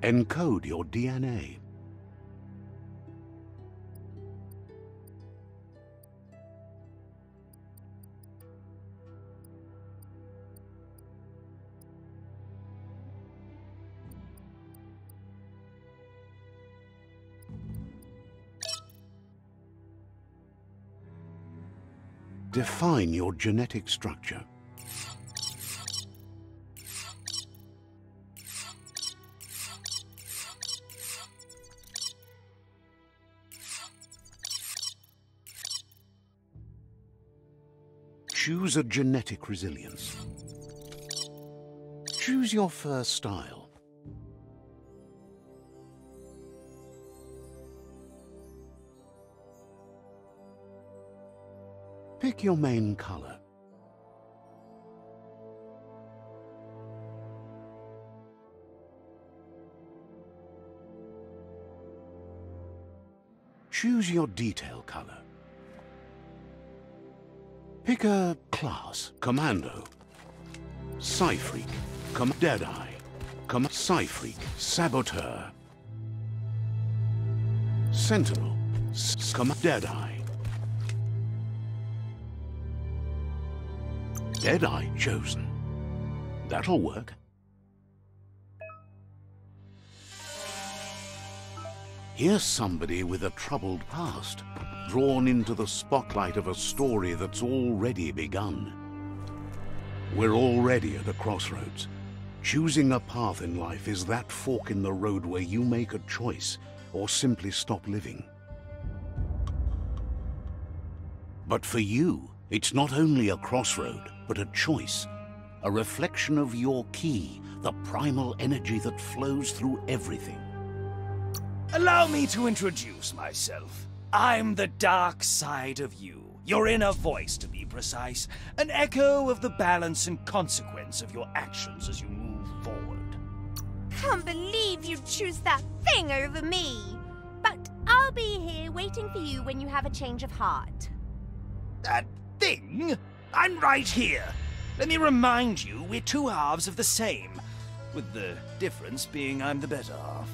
Encode your DNA. Define your genetic structure. Choose a genetic resilience. Choose your first style. Pick your main color. Choose your detail color. Pick a class. Commando, Psy-Freak, Deadeye, Psy-Freak, Saboteur, Sentinel, Deadeye. Deadeye chosen. That'll work. Here's somebody with a troubled past, drawn into the spotlight of a story that's already begun. We're already at a crossroads. Choosing a path in life is that fork in the road where you make a choice or simply stop living. But for you, it's not only a crossroad, but a choice, a reflection of your key, the primal energy that flows through everything. Allow me to introduce myself. I'm the dark side of you, your inner voice to be precise, an echo of the balance and consequence of your actions as you move forward. Can't believe you'd choose that thing over me. But I'll be here waiting for you when you have a change of heart. That thing? I'm right here. Let me remind you, we're two halves of the same, with the difference being I'm the better half.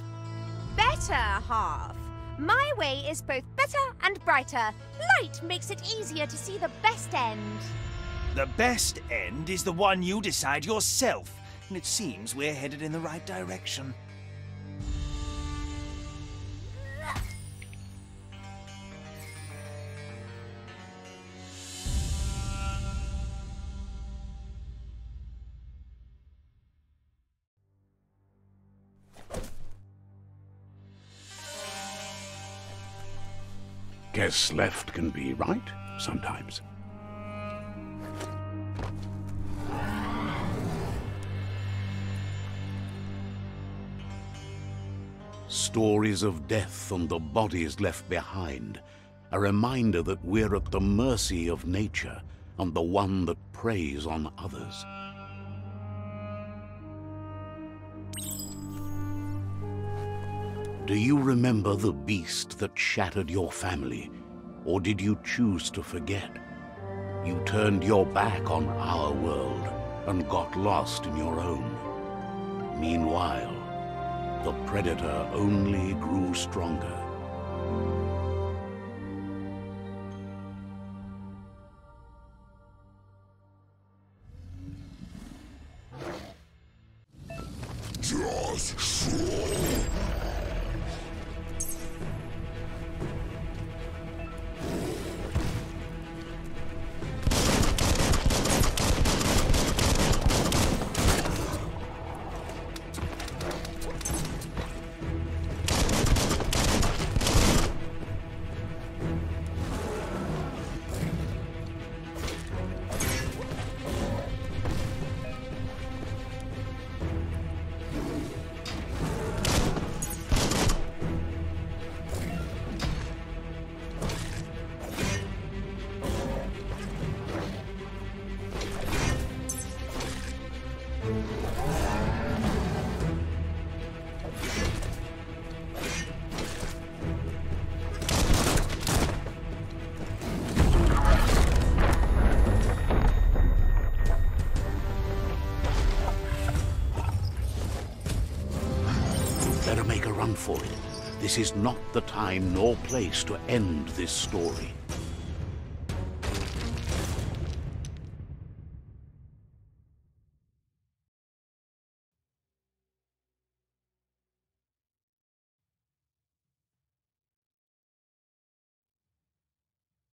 Better half? My way is both better and brighter. Light makes it easier to see the best end. The best end is the one you decide yourself, and it seems we're headed in the right direction. Guess left can be right sometimes. Stories of death and the bodies left behind, a reminder that we're at the mercy of nature and the one that preys on others. Do you remember the beast that shattered your family, or did you choose to forget? You turned your back on our world and got lost in your own. Meanwhile, the predator only grew stronger. Better make a run for it. This is not the time nor place to end this story.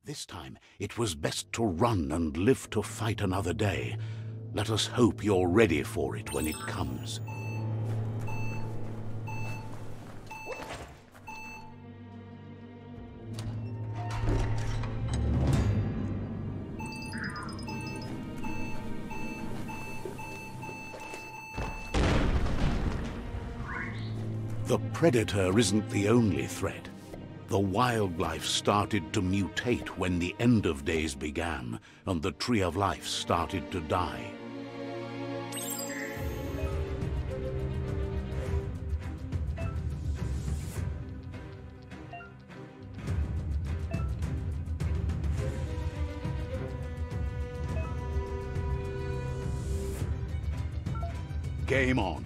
This time, it was best to run and live to fight another day. Let us hope you're ready for it when it comes. The Predator isn't the only threat. The wildlife started to mutate when the end of days began, and the Tree of Life started to die. Game on.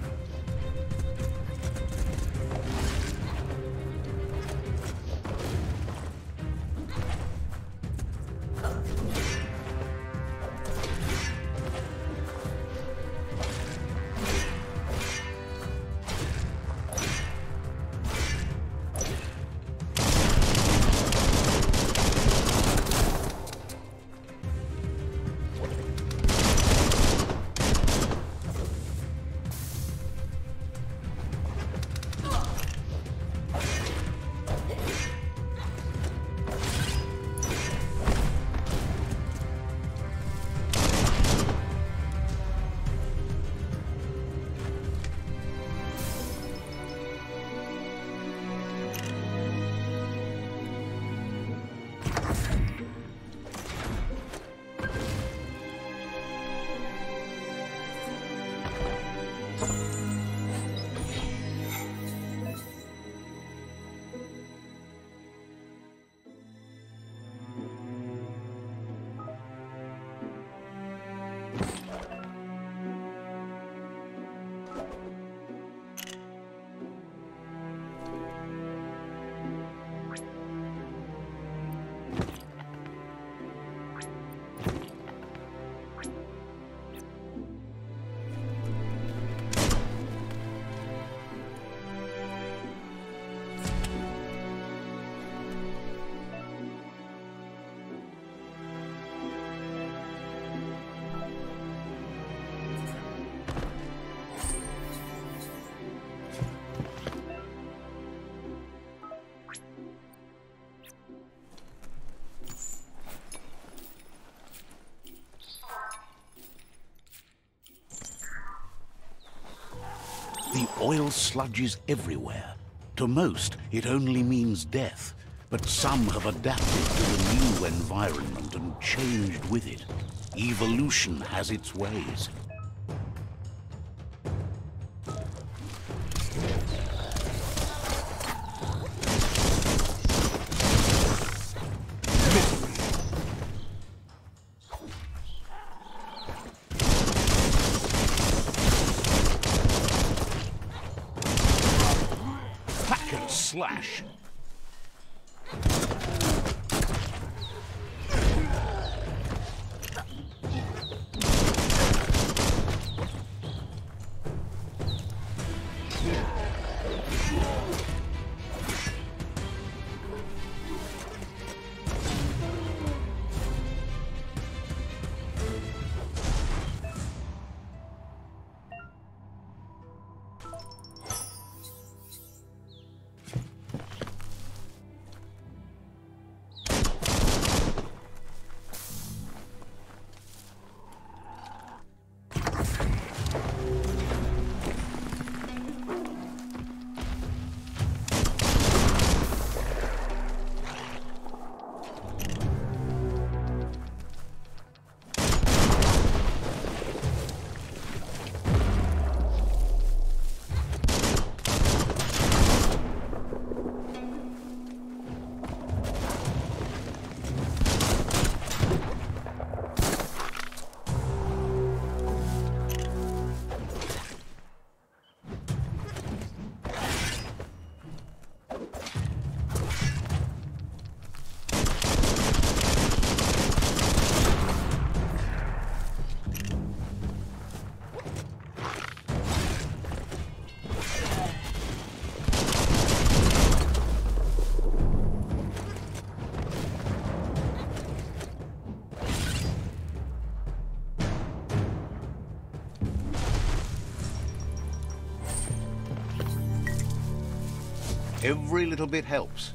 The oil sludges everywhere. To most, it only means death, but some have adapted to the new environment and changed with it. Evolution has its ways. Slash. Every little bit helps.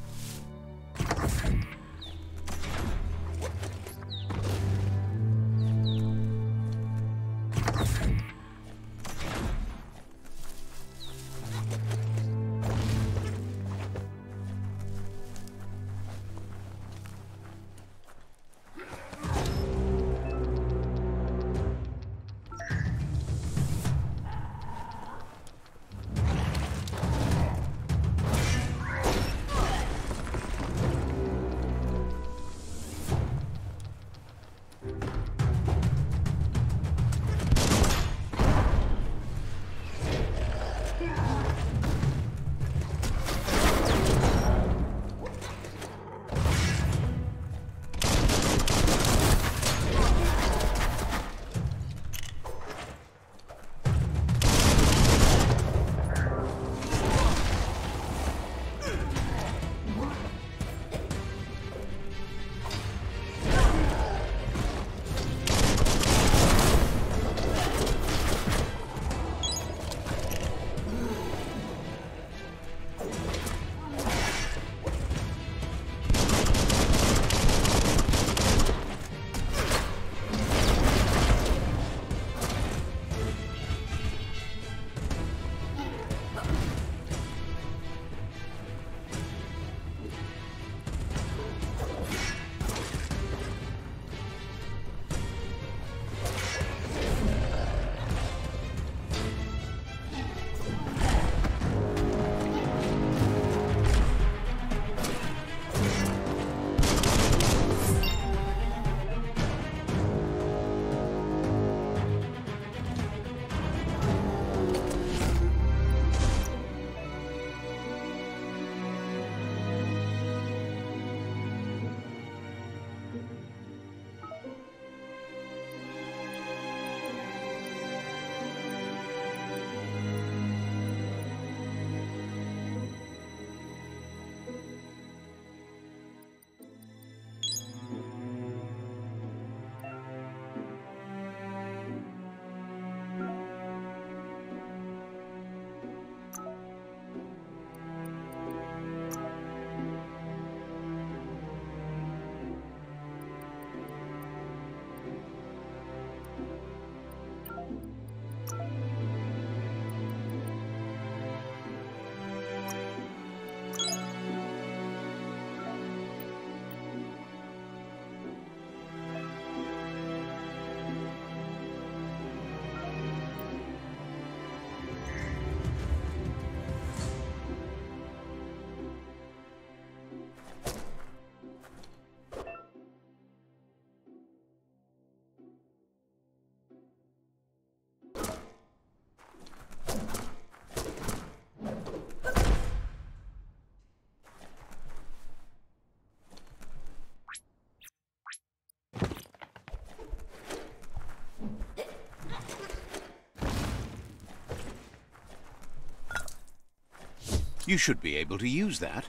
You should be able to use that.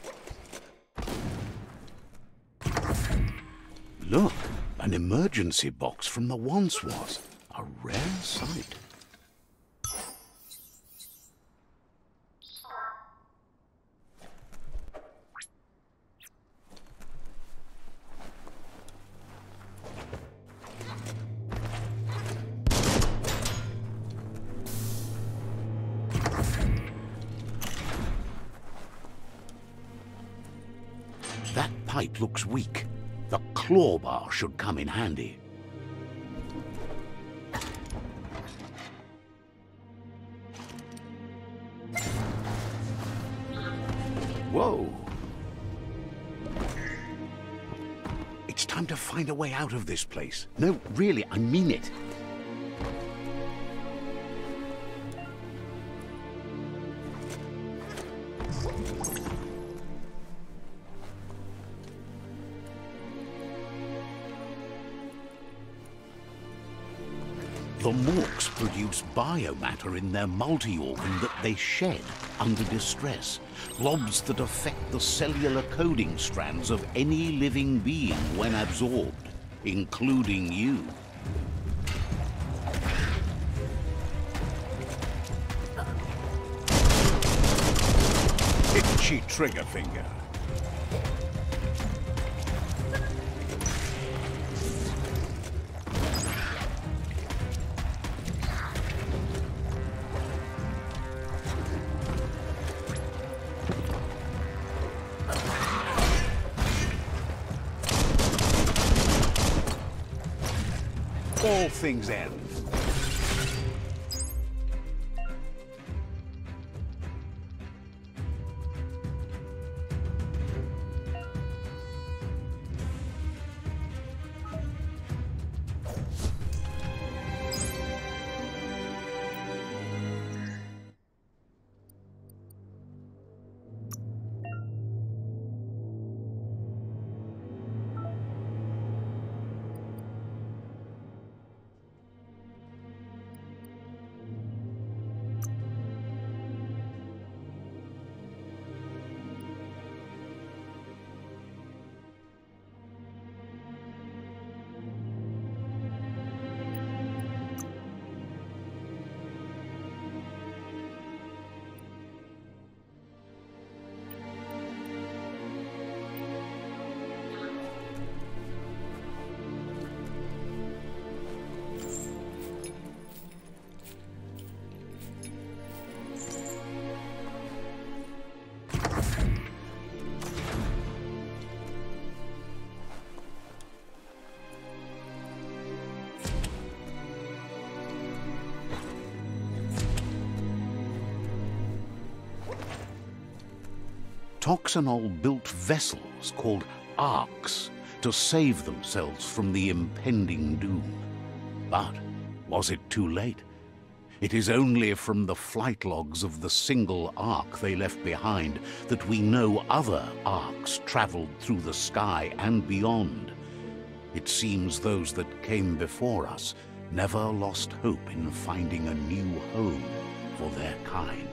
Look, an emergency box from the once was. A rare sight. That pipe looks weak. The claw bar should come in handy. Whoa! It's time to find a way out of this place. No, really, I mean it. The Morks produce biomatter in their multi-organ that they shed under distress, blobs that affect the cellular coding strands of any living being when absorbed, including you. Itchy trigger finger. All things end. Toxanol built vessels called arks to save themselves from the impending doom. But was it too late? It is only from the flight logs of the single ark they left behind that we know other arks traveled through the sky and beyond. It seems those that came before us never lost hope in finding a new home for their kind.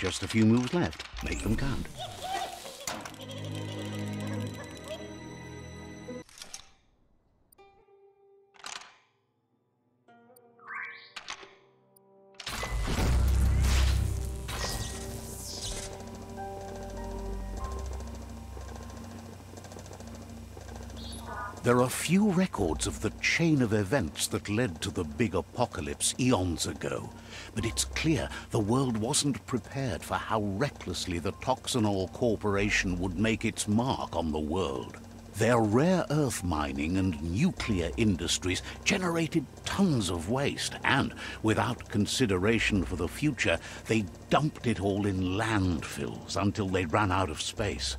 Just a few moves left. Make them count. There are few records of the chain of events that led to the big apocalypse eons ago, but it's clear the world wasn't prepared for how recklessly the Toxanol Corporation would make its mark on the world. Their rare earth mining and nuclear industries generated tons of waste, and without consideration for the future, they dumped it all in landfills until they ran out of space.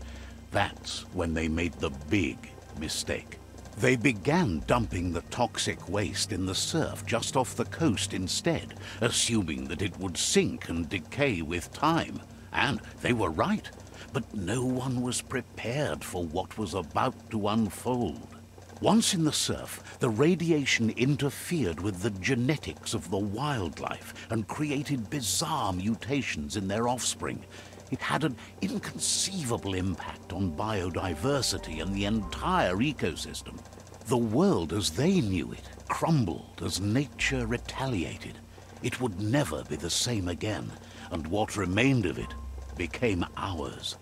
That's when they made the big mistake. They began dumping the toxic waste in the surf just off the coast instead, assuming that it would sink and decay with time. And they were right, but no one was prepared for what was about to unfold. Once in the surf, the radiation interfered with the genetics of the wildlife and created bizarre mutations in their offspring. It had an inconceivable impact on biodiversity and the entire ecosystem. The world as they knew it crumbled as nature retaliated. It would never be the same again, and what remained of it became ours.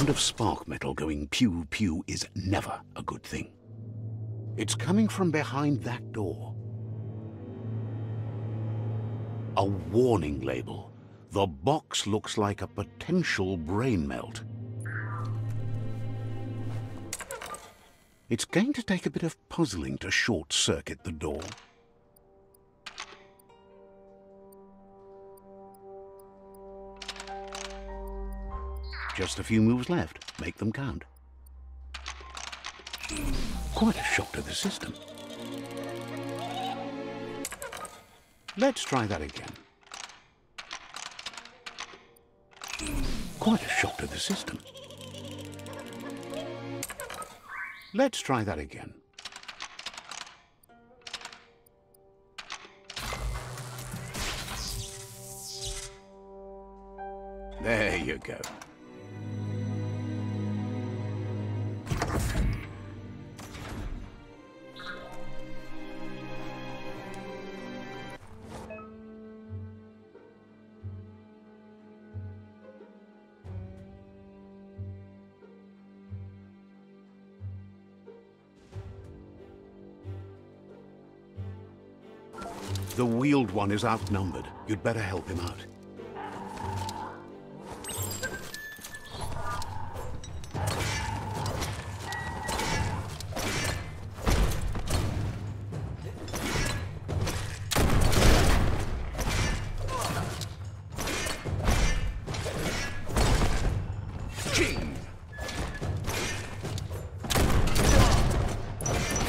Of spark metal going pew pew is never a good thing. It's coming from behind that door. A warning label. The box looks like a potential brain melt. It's going to take a bit of puzzling to short-circuit the door. Just a few moves left. Make them count. Quite a shock to the system. Let's try that again. Quite a shock to the system. Let's try that again. There you go. The wheeled one is outnumbered. You'd better help him out.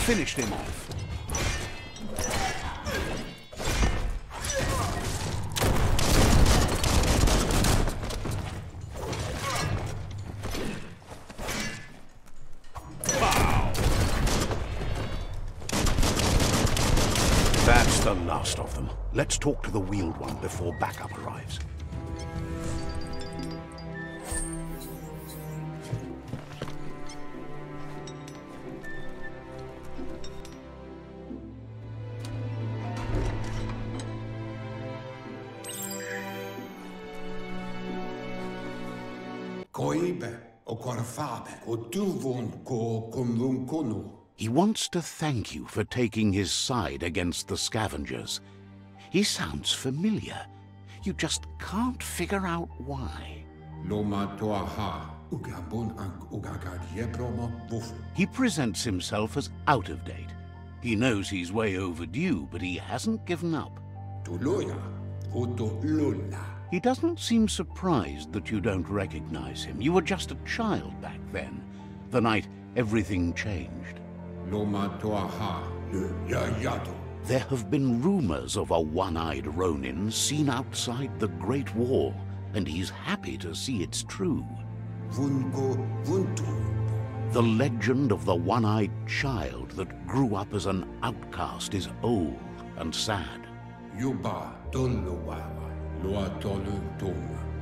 Finished him off. That's the last of them. Let's talk to the wheeled one before backup arrives. He wants to thank you for taking his side against the scavengers. He sounds familiar. You just can't figure out why. He presents himself as out of date. He knows he's way overdue, but he hasn't given up. He doesn't seem surprised that you don't recognize him. You were just a child back then, the night everything changed. There have been rumors of a one-eyed Ronin seen outside the Great Wall, and he's happy to see it's true. The legend of the one-eyed child that grew up as an outcast is old and sad.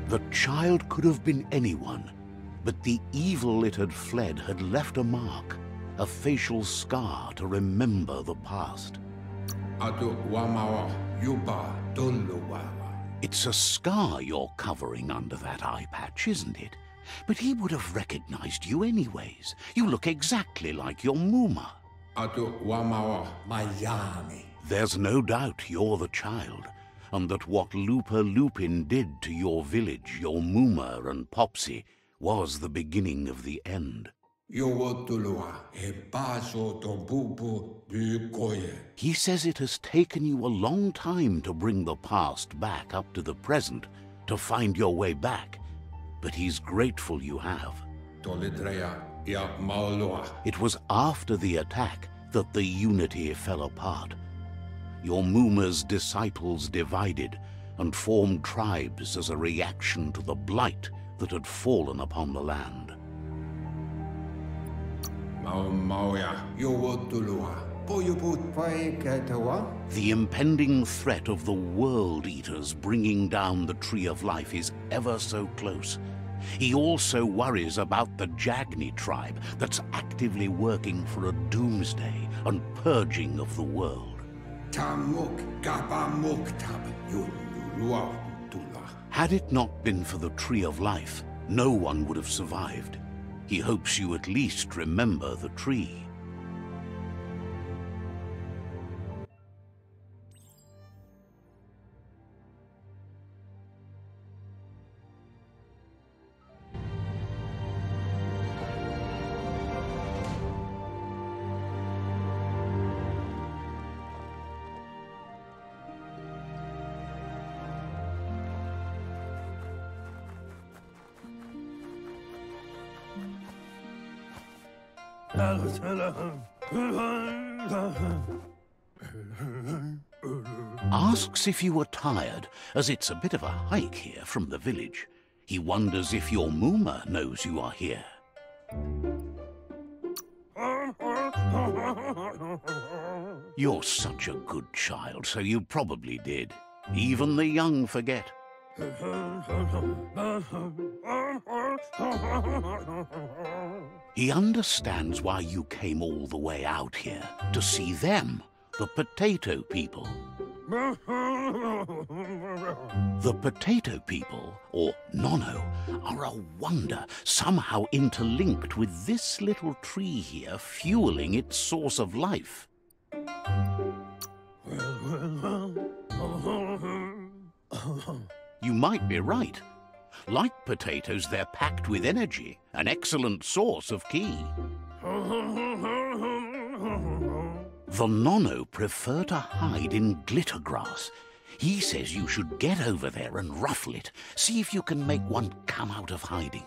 The child could have been anyone, but the evil it had fled had left a mark, a facial scar to remember the past. It's a scar you're covering under that eye patch, isn't it? But he would have recognized you anyways. You look exactly like your Muma. There's no doubt you're the child, and that what LUPA-LUPIN did to your village, your Muma and Popsy, was the beginning of the end. He says it has taken you a long time to bring the past back up to the present, to find your way back, but he's grateful you have. It was after the attack that the unity fell apart. Your Muma's disciples divided and formed tribes as a reaction to the blight that had fallen upon the land. The impending threat of the World Eaters bringing down the Tree of Life is ever so close. He also worries about the Jagni tribe that's actively working for a doomsday and purging of the world. Had it not been for the Tree of Life, no one would have survived. He hopes you at least remember the tree. Asks if you are tired, as it's a bit of a hike here from the village. He wonders if your Mooma knows you are here. You're such a good child, so you probably did. Even the young forget. He understands why you came all the way out here, to see them, the potato people. The potato people, or NONO, are a wonder, somehow interlinked with this little tree here, fueling its source of life. You might be right. Like potatoes, they're packed with energy, an excellent source of ki. The NONO prefer to hide in glittergrass. He says you should get over there and ruffle it. See if you can make one come out of hiding.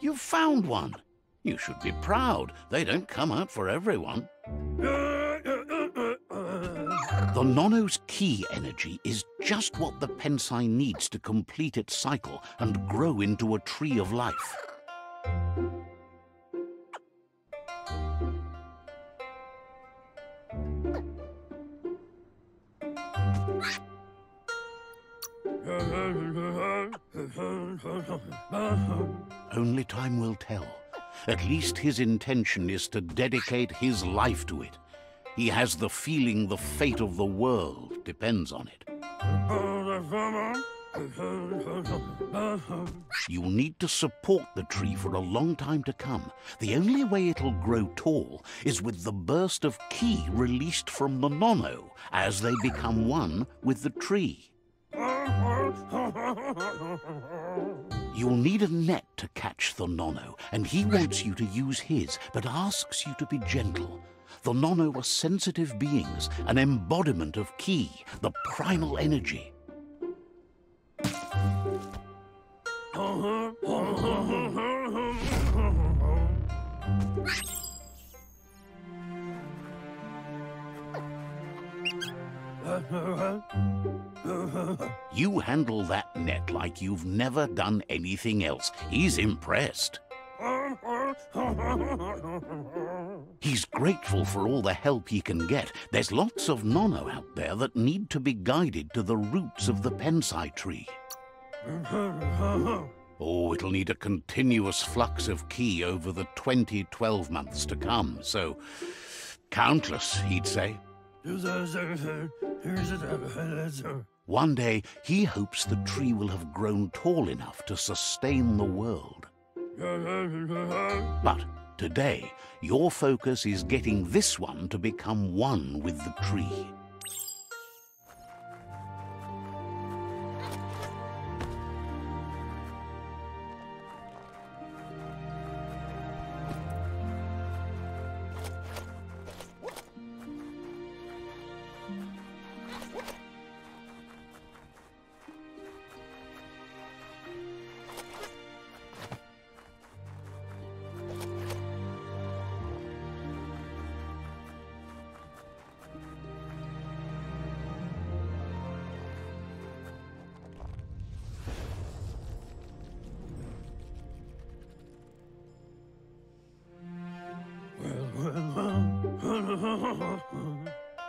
You found one. You should be proud. They don't come out for everyone. The NONO's ki energy is just what the Pensai needs to complete its cycle and grow into a tree of life. Only time will tell. At least his intention is to dedicate his life to it. He has the feeling the fate of the world depends on it. You'll need to support the tree for a long time to come. The only way it'll grow tall is with the burst of ki released from the NONO as they become one with the tree. You'll need a net to catch the NONO, and he wants you to use his, but asks you to be gentle. The NONO are sensitive beings, an embodiment of ki, the primal energy. You handle that net like you've never done anything else. He's impressed. He's grateful for all the help he can get. There's lots of NONO out there that need to be guided to the roots of the Pensai tree. Oh, it'll need a continuous flux of ki over the 12 months to come, so countless, he'd say. One day, he hopes the tree will have grown tall enough to sustain the world. But today, your focus is getting this one to become one with the tree.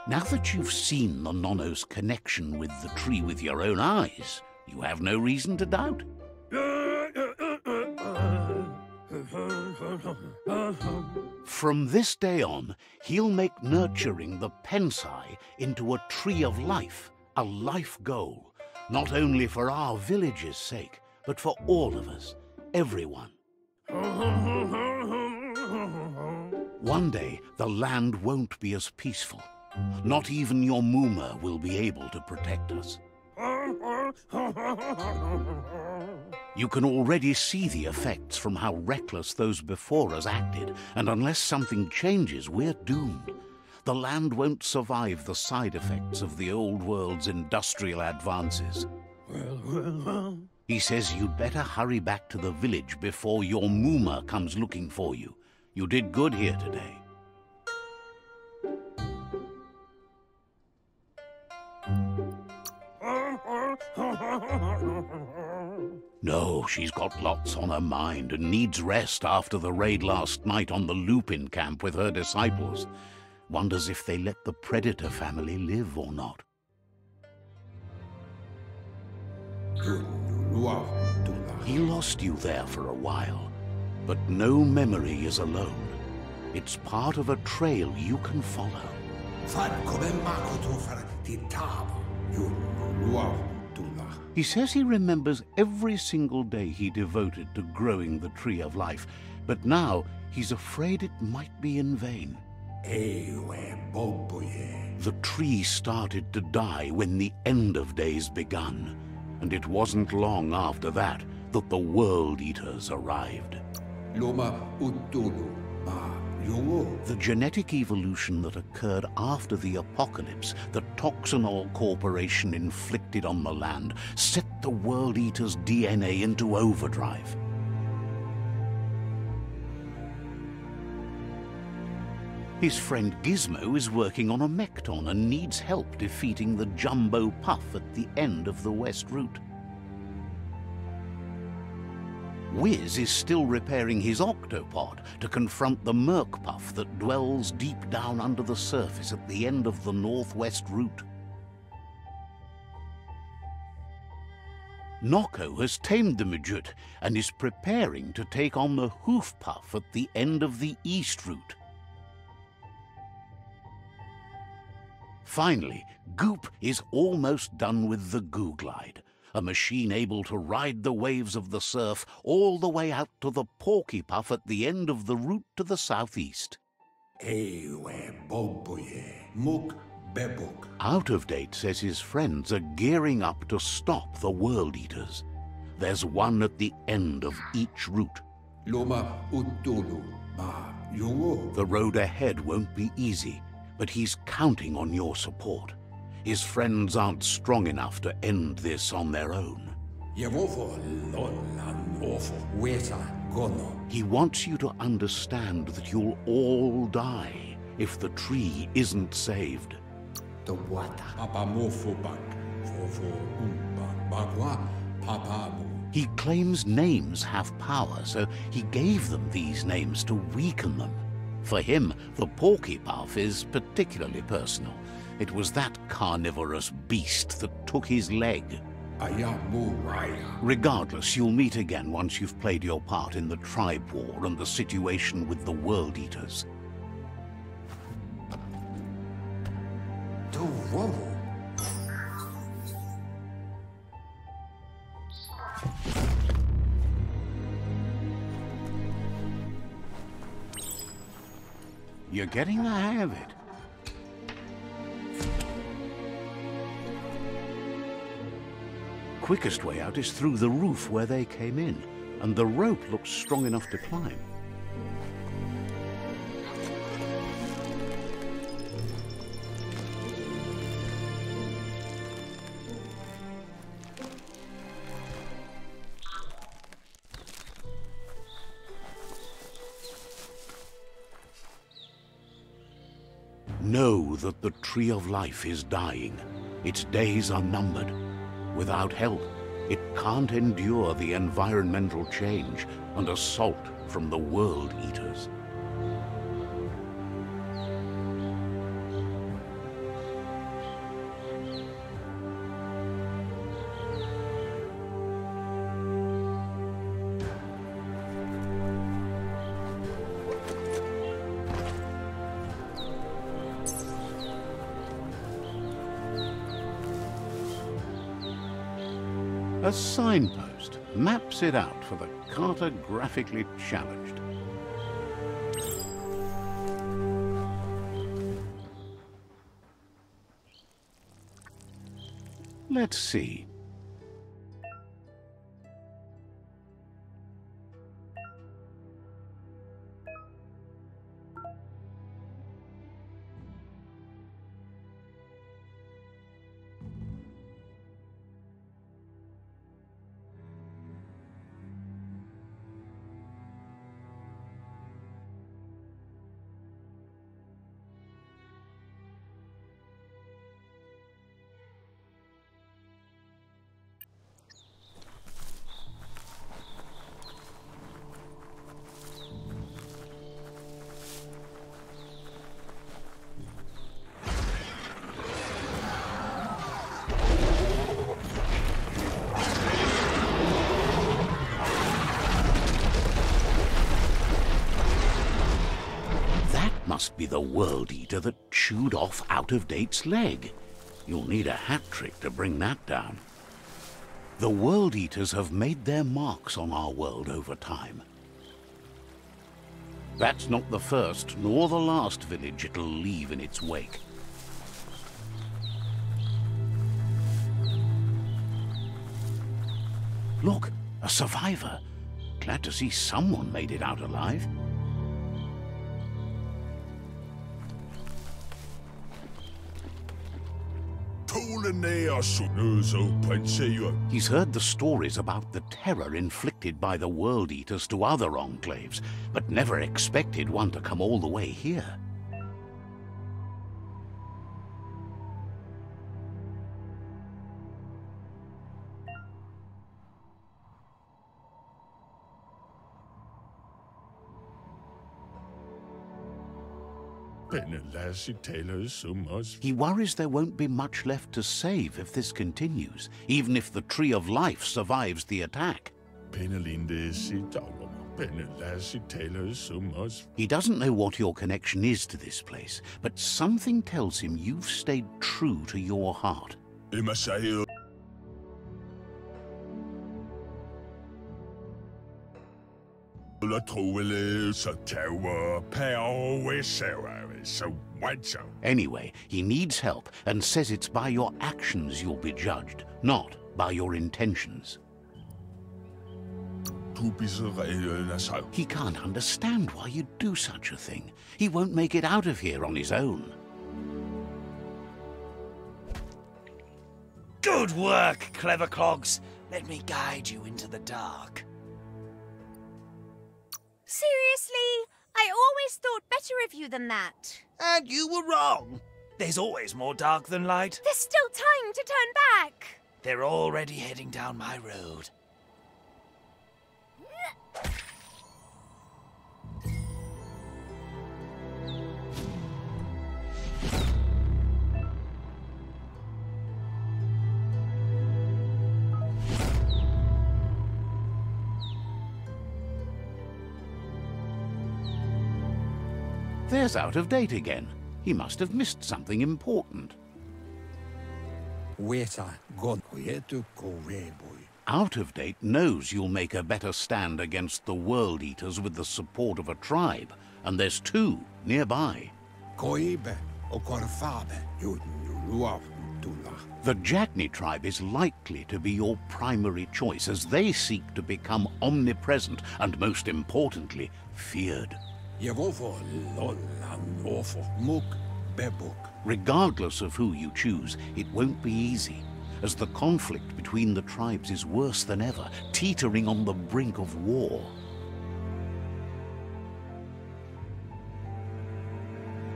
Now that you've seen the NONO's connection with the tree with your own eyes, You have no reason to doubt. From this day on, he'll make nurturing the PENSAT into a tree of life, a life goal, not only for our village's sake, but for all of us, everyone. One day, the land won't be as peaceful. Not even your Muma will be able to protect us. You can already see the effects from how reckless those before us acted, and unless something changes, we're doomed. The land won't survive the side effects of the old world's industrial advances. Well. He says you'd better hurry back to the village before your Muma comes looking for you. You did good here today. No, she's got lots on her mind and needs rest after the raid last night on the Lupin camp with her disciples. Wonders if they let the Predator family live or not. He lost you there for a while, but no memory is alone. It's part of a trail you can follow. He says he remembers every single day he devoted to growing the Tree of Life, but now he's afraid it might be in vain. The tree started to die when the end of days begun, and it wasn't long after that that the World Eaters arrived. The genetic evolution that occurred after the apocalypse that Toxinol Corporation inflicted on the land set the World Eaters' DNA into overdrive. His friend Gizmo is working on a Mekton and needs help defeating the Jumbo Puff at the end of the West Route. Wiz is still repairing his octopod to confront the Merc Puff that dwells deep down under the surface at the end of the Northwest Route. Noko has tamed the Midget and is preparing to take on the Hoof Puff at the end of the East Route. Finally, Goop is almost done with the Goo Glide, a machine able to ride the waves of the surf all the way out to the Porky Puff at the end of the route to the southeast. Out of Date says his friends are gearing up to stop the World Eaters. There's one at the end of each route. The road ahead won't be easy, but he's counting on your support. His friends aren't strong enough to end this on their own. He wants you to understand that you'll all die if the tree isn't saved. He claims names have power, so he gave them these names to weaken them. For him, the Porky Puff is particularly personal. It was that carnivorous beast that took his leg. Regardless, you'll meet again once you've played your part in the tribe war and the situation with the World Eaters. You're getting the hang of it. Quickest way out is through the roof where they came in, and the rope looks strong enough to climb. Know that the Tree of Life is dying. Its days are numbered. Without help, it can't endure the environmental change and assault from the World Eaters. A signpost maps it out for the cartographically challenged. Let's see. Must be the World Eater that chewed off Out-of-Date's leg. You'll need a hat trick to bring that down. The World Eaters have made their marks on our world over time. That's not the first nor the last village it'll leave in its wake. Look, a survivor. Glad to see someone made it out alive. He's heard the stories about the terror inflicted by the World Eaters to other enclaves, but never expected one to come all the way here. He worries there won't be much left to save if this continues, even if the Tree of Life survives the attack. He doesn't know what your connection is to this place, but something tells him you've stayed true to your heart. Anyway, he needs help and says it's by your actions you'll be judged, not by your intentions. He can't understand why you'd do such a thing. He won't make it out of here on his own. Good work, clever clogs. Let me guide you into the dark. Seriously? I always thought better of you than that. And you were wrong. There's always more dark than light. There's still time to turn back. They're already heading down my road. There's Out-of-Date again. He must have missed something important. Out-of-Date knows you'll make a better stand against the World Eaters with the support of a tribe, and there's two nearby. The Jackney tribe is likely to be your primary choice as they seek to become omnipresent and, most importantly, feared. Regardless of who you choose, it won't be easy, as the conflict between the tribes is worse than ever, teetering on the brink of war.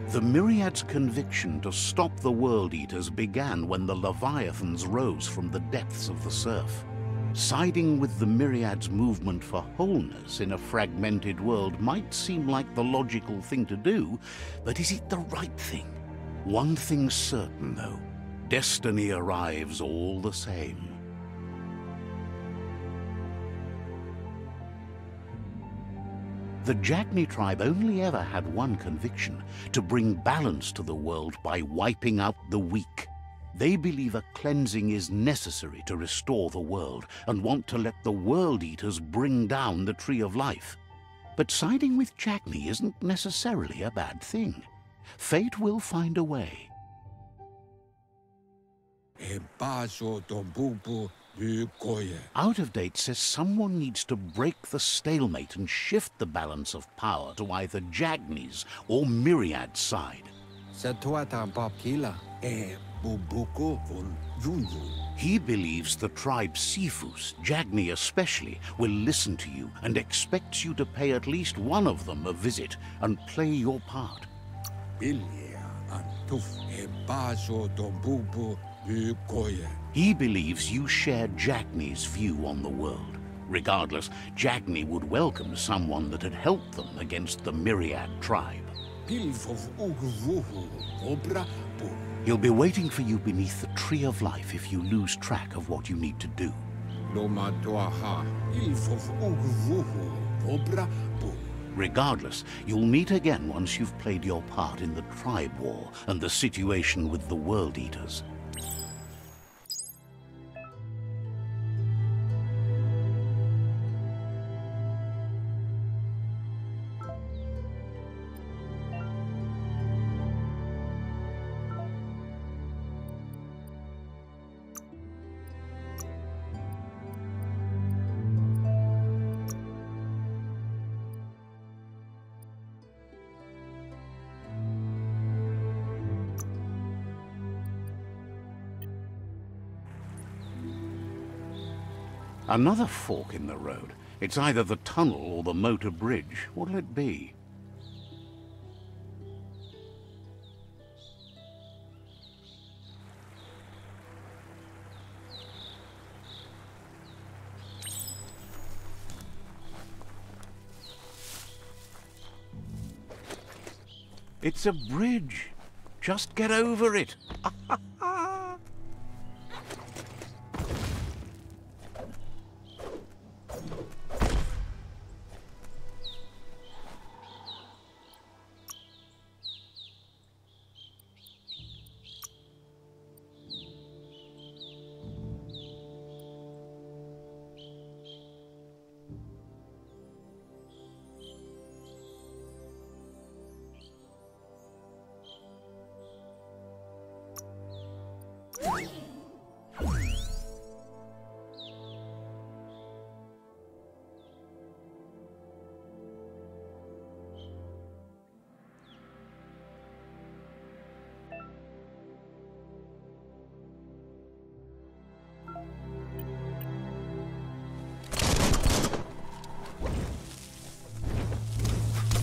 The Myriad's conviction to stop the World Eaters began when the Leviathans rose from the depths of the surf. Siding with the Myriad's movement for wholeness in a fragmented world might seem like the logical thing to do, but is it the right thing? One thing's certain, though. Destiny arrives all the same. The Jackney tribe only ever had one conviction: to bring balance to the world by wiping out the weak. They believe a cleansing is necessary to restore the world and want to let the World Eaters bring down the Tree of Life. But siding with Jagni isn't necessarily a bad thing. Fate will find a way. Out of Date says someone needs to break the stalemate and shift the balance of power to either Jagni's or Myriad's side. He believes the tribe Sifus, Jagni especially, will listen to you and expects you to pay at least one of them a visit and play your part. He believes you share Jagni's view on the world. Regardless, Jagni would welcome someone that had helped them against the Myriad tribe. He'll be waiting for you beneath the Tree of Life if you lose track of what you need to do. Regardless, you'll meet again once you've played your part in the tribe war and the situation with the World Eaters. Another fork in the road. It's either the tunnel or the motor bridge. What'll it be? It's a bridge. Just get over it.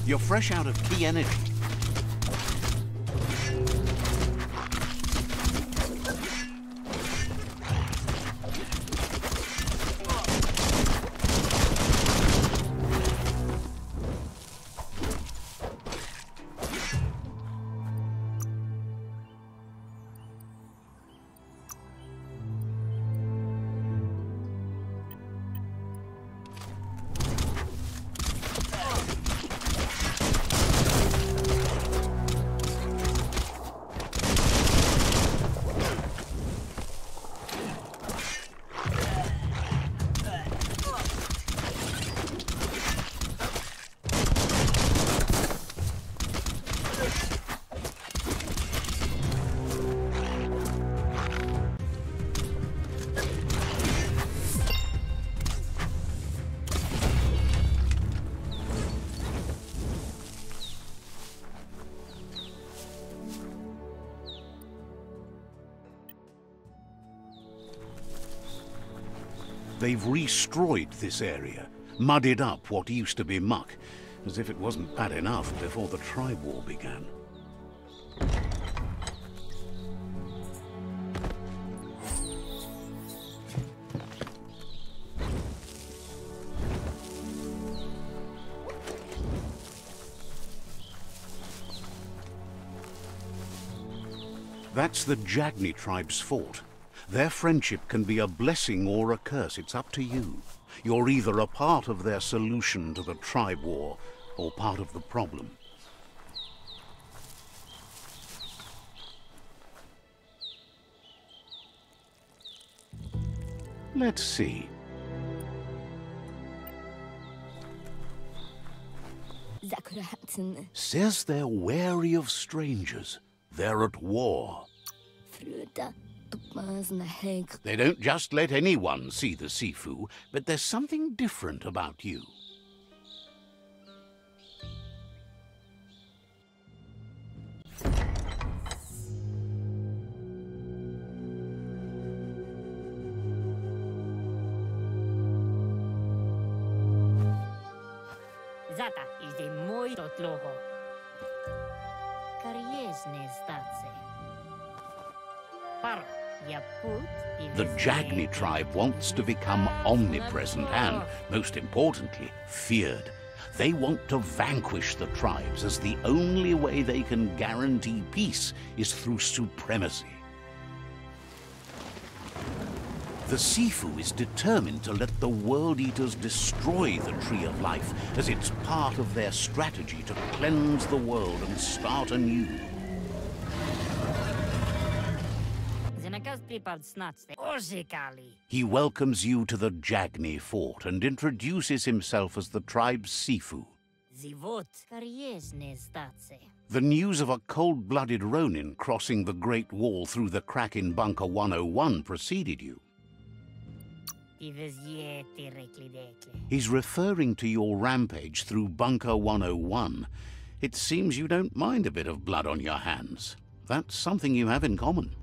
You're fresh out of key energy. They've restroyed this area, muddied up what used to be muck, as if it wasn't bad enough before the tribe war began. That's the Jagni tribe's fort. Their friendship can be a blessing or a curse. It's up to you. You're either a part of their solution to the tribe war or part of the problem. Let's see. Says they're wary of strangers. They're at war. They don't just let anyone see the Sifu, but there's something different about you. Zata is de muito tloho. Kariesne statse. Paro, yaput. The Jagni tribe wants to become omnipresent and, most importantly, feared. They want to vanquish the tribes, as the only way they can guarantee peace is through supremacy. The Sifu is determined to let the World Eaters destroy the Tree of Life, as it's part of their strategy to cleanse the world and start anew. He welcomes you to the Jagni fort and introduces himself as the tribe's Sifu. The news of a cold-blooded Ronin crossing the Great Wall through the crack in Bunker 101 preceded you. He's referring to your rampage through Bunker 101. It seems you don't mind a bit of blood on your hands. That's something you have in common.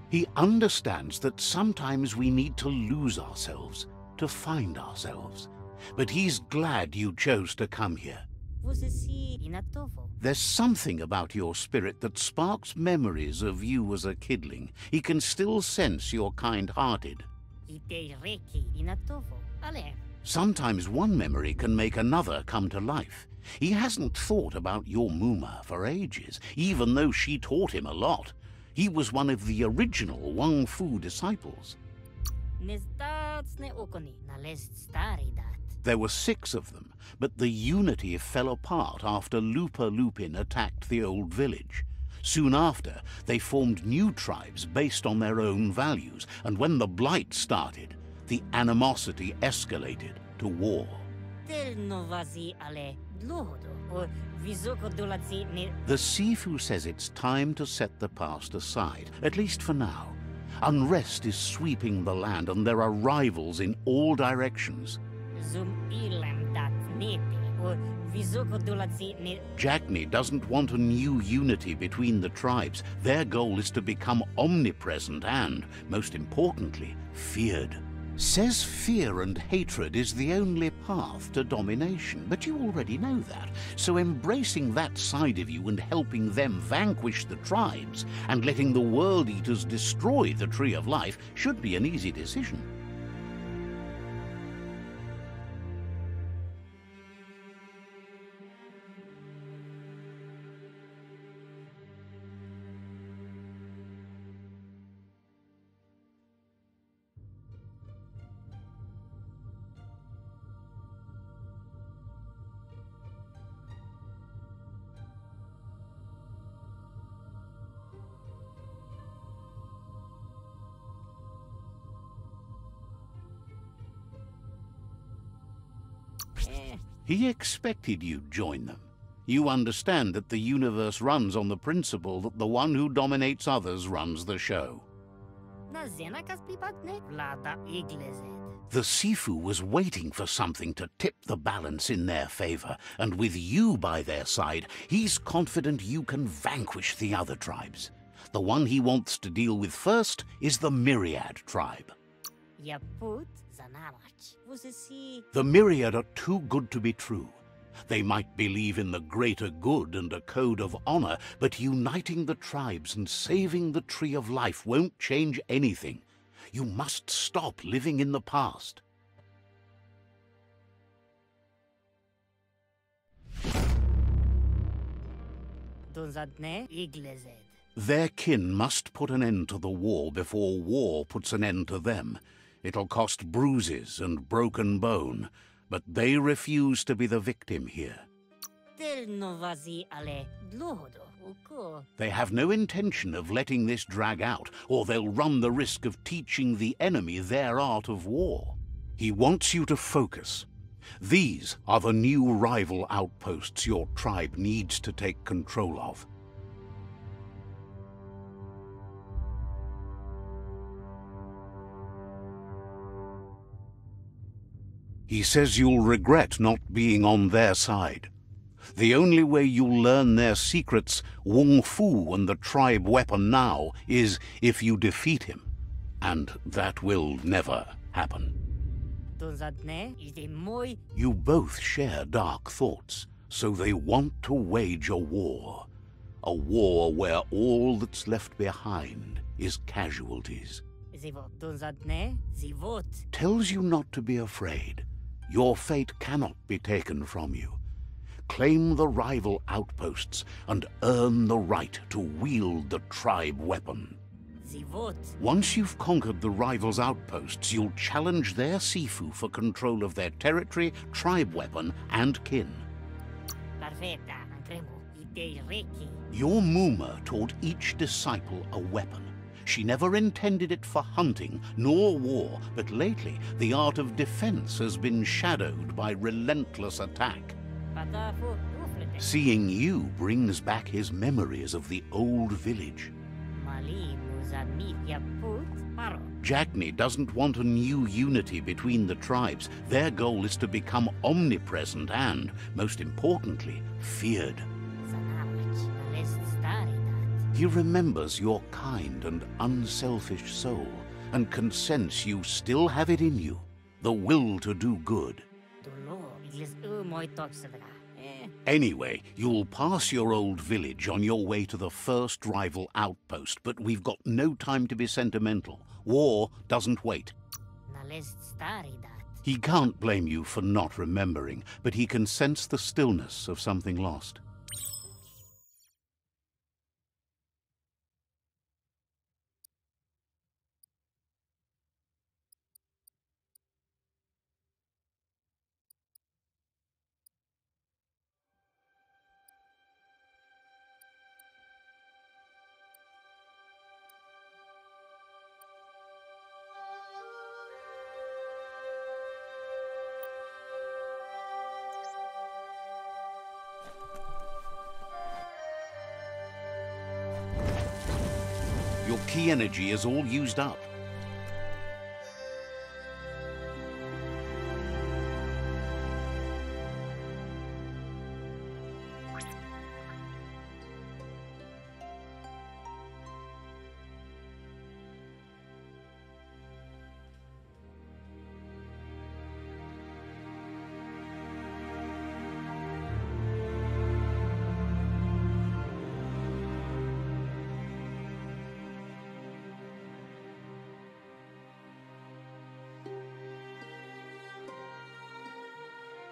He understands that sometimes we need to lose ourselves, to find ourselves. But he's glad you chose to come here. There's something about your spirit that sparks memories of you as a kidling. He can still sense you're kind-hearted. Sometimes one memory can make another come to life. He hasn't thought about your Muma for ages, even though she taught him a lot. He was one of the original Wang Fu disciples. There were 6 of them, but the unity fell apart after LUPA-LUPIN attacked the old village. Soon after, they formed new tribes based on their own values, and when the Blight started, the animosity escalated to war. The Sifu says it's time to set the past aside, at least for now. Unrest is sweeping the land, and there are rivals in all directions. Jagni doesn't want a new unity between the tribes. Their goal is to become omnipresent and, most importantly, feared. Says fear and hatred is the only path to domination, but you already know that. So embracing that side of you and helping them vanquish the tribes and letting the World Eaters destroy the Tree of Life should be an easy decision. He expected you'd join them. You understand that the universe runs on the principle that the one who dominates others runs the show. The Sifu was waiting for something to tip the balance in their favor, and with you by their side, he's confident you can vanquish the other tribes. The one he wants to deal with first is the Myriad tribe. The Myriad are too good to be true. They might believe in the greater good and a code of honor, but uniting the tribes and saving the Tree of Life won't change anything. You must stop living in the past. Their kin must put an end to the war before war puts an end to them. It'll cost bruises and broken bone, but they refuse to be the victim here. Uko. They have no intention of letting this drag out, or they'll run the risk of teaching the enemy their art of war. He wants you to focus. These are the new rival outposts your tribe needs to take control of. He says you'll regret not being on their side. The only way you'll learn their secrets, Wung Fu and the tribe weapon now, is if you defeat him. And that will never happen. You both share dark thoughts, so they want to wage a war. A war where all that's left behind is casualties. Tells you not to be afraid. Your fate cannot be taken from you. Claim the rival outposts and earn the right to wield the tribe weapon. Once you've conquered the rivals' outposts, you'll challenge their Sifu for control of their territory, tribe weapon, and kin. Your Muma taught each disciple a weapon. She never intended it for hunting nor war, but lately the art of defense has been shadowed by relentless attack. Seeing you brings back his memories of the old village. Jagni doesn't want a new unity between the tribes. Their goal is to become omnipresent and, most importantly, feared. He remembers your kind and unselfish soul, and can sense you still have it in you, the will to do good. Anyway, you'll pass your old village on your way to the first rival outpost, but we've got no time to be sentimental. War doesn't wait. He can't blame you for not remembering, but he can sense the stillness of something lost. Your ki energy is all used up.